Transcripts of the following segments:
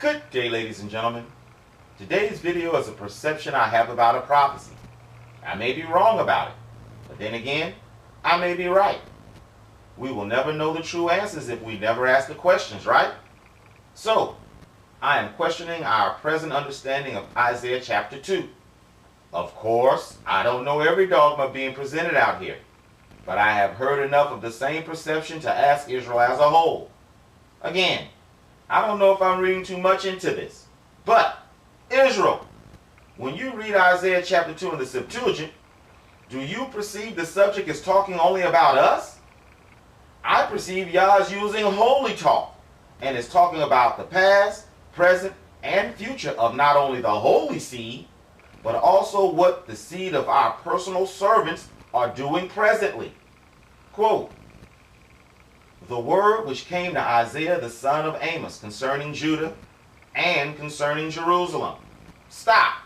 Good day, ladies and gentlemen. Today's video is a perception I have about a prophecy. I may be wrong about it, but then again, I may be right. We will never know the true answers if we never ask the questions, right? So, I am questioning our present understanding of Isaiah chapter 2. Of course, I don't know every dogma being presented out here, but I have heard enough of the same perception to ask Israel as a whole. Again, I don't know if I'm reading too much into this, but Israel, when you read Isaiah chapter 2 in the Septuagint, do you perceive the subject is talking only about us? I perceive Yah is using holy talk and is talking about the past, present, and future of not only the holy seed, but also what the seed of our personal servants are doing presently. Quote, "The word which came to Isaiah the son of Amos concerning Judah and concerning Jerusalem." Stop.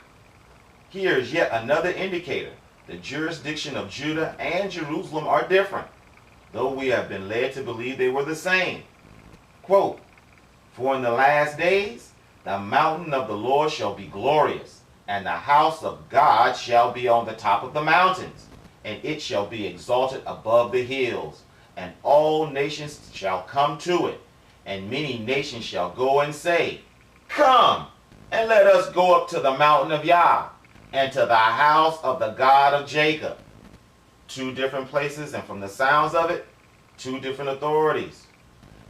Here is yet another indicator. The jurisdiction of Judah and Jerusalem are different, though we have been led to believe they were the same. Quote, "For in the last days the mountain of the Lord shall be glorious, and the house of God shall be on the top of the mountains, and it shall be exalted above the hills. And all nations shall come to it, and many nations shall go and say, Come, and let us go up to the mountain of Yah, and to the house of the God of Jacob." Two different places, and from the sounds of it, two different authorities.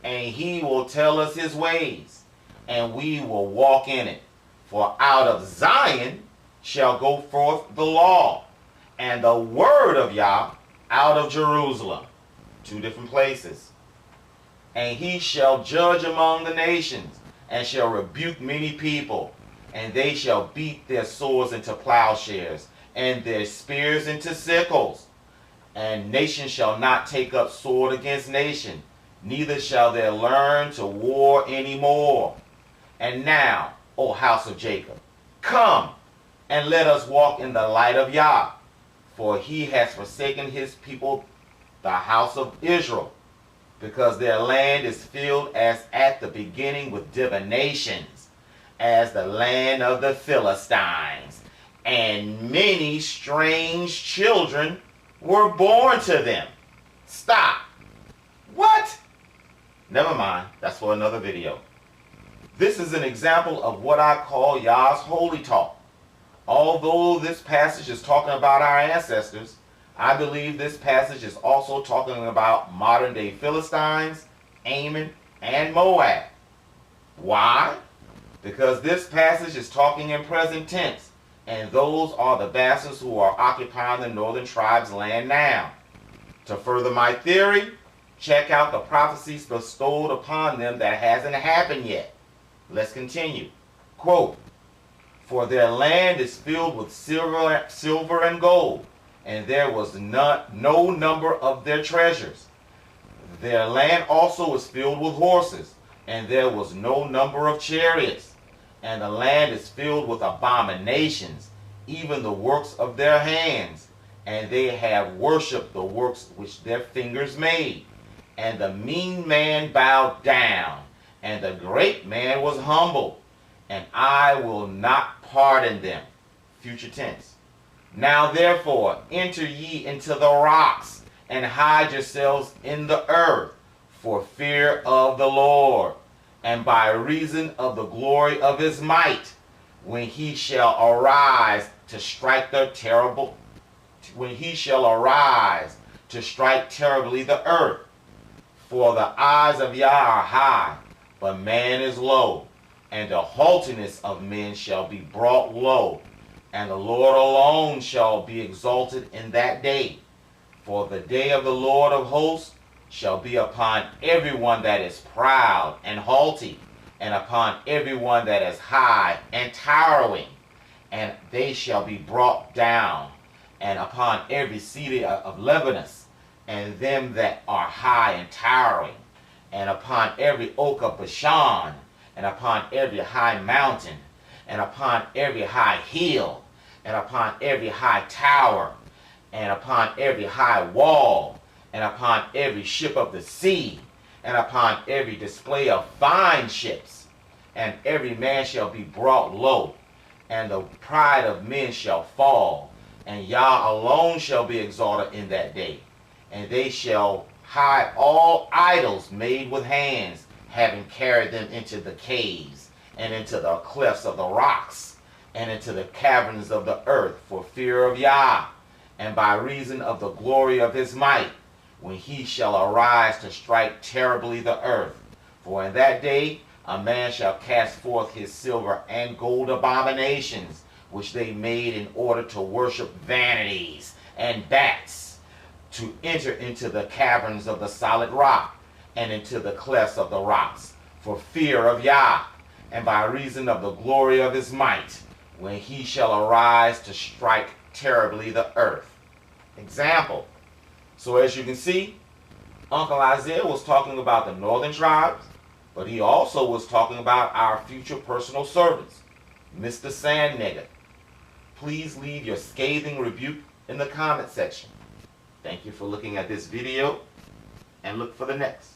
"And he will tell us his ways, and we will walk in it. For out of Zion shall go forth the law, and the word of Yah out of Jerusalem." Two different places. "And he shall judge among the nations, and shall rebuke many people, and they shall beat their swords into plowshares, and their spears into sickles. And nation shall not take up sword against nation, neither shall they learn to war any more. And now, O house of Jacob, come, and let us walk in the light of Yah, for he has forsaken his people, the house of Israel, because their land is filled as at the beginning with divinations, as the land of the Philistines, and many strange children were born to them." Stop. What? Never mind, that's for another video. This is an example of what I call Yah's holy talk. Although this passage is talking about our ancestors, I believe this passage is also talking about modern-day Philistines, Ammon, and Moab. Why? Because this passage is talking in present tense, and those are the bastards who are occupying the northern tribes' land now. To further my theory, check out the prophecies bestowed upon them that hasn't happened yet. Let's continue. Quote, "For their land is filled with silver and gold, and there was no number of their treasures. Their land also is filled with horses, and there was no number of chariots. And the land is filled with abominations, even the works of their hands. And they have worshipped the works which their fingers made. And the mean man bowed down, and the great man was humbled. And I will not pardon them." Future tense. "Now therefore enter ye into the rocks, and hide yourselves in the earth, for fear of the Lord, and by reason of the glory of his might, when he shall arise to strike terribly the earth. For the eyes of Yah are high, but man is low, and the haughtiness of men shall be brought low. And the Lord alone shall be exalted in that day. For the day of the Lord of hosts shall be upon everyone that is proud and haughty, and upon everyone that is high and towering. And they shall be brought down, and upon every cedar of Lebanon, and them that are high and towering, and upon every oak of Bashan, and upon every high mountain, and upon every high hill, and upon every high tower, and upon every high wall, and upon every ship of the sea, and upon every display of fine ships, and every man shall be brought low, and the pride of men shall fall, and Yah alone shall be exalted in that day. And they shall hide all idols made with hands, having carried them into the caves, and into the clefts of the rocks, and into the caverns of the earth, for fear of Yah, and by reason of the glory of his might, when he shall arise to strike terribly the earth. For in that day a man shall cast forth his silver and gold abominations, which they made in order to worship vanities and bats, to enter into the caverns of the solid rock, and into the clefts of the rocks, for fear of Yah, and by reason of the glory of his might, when he shall arise to strike terribly the earth. Example. So as you can see, Uncle Isaiah was talking about the northern tribes, but he also was talking about our future personal servants, Mr. Sand Nigger. Please leave your scathing rebuke in the comment section. Thank you for looking at this video, and look for the next.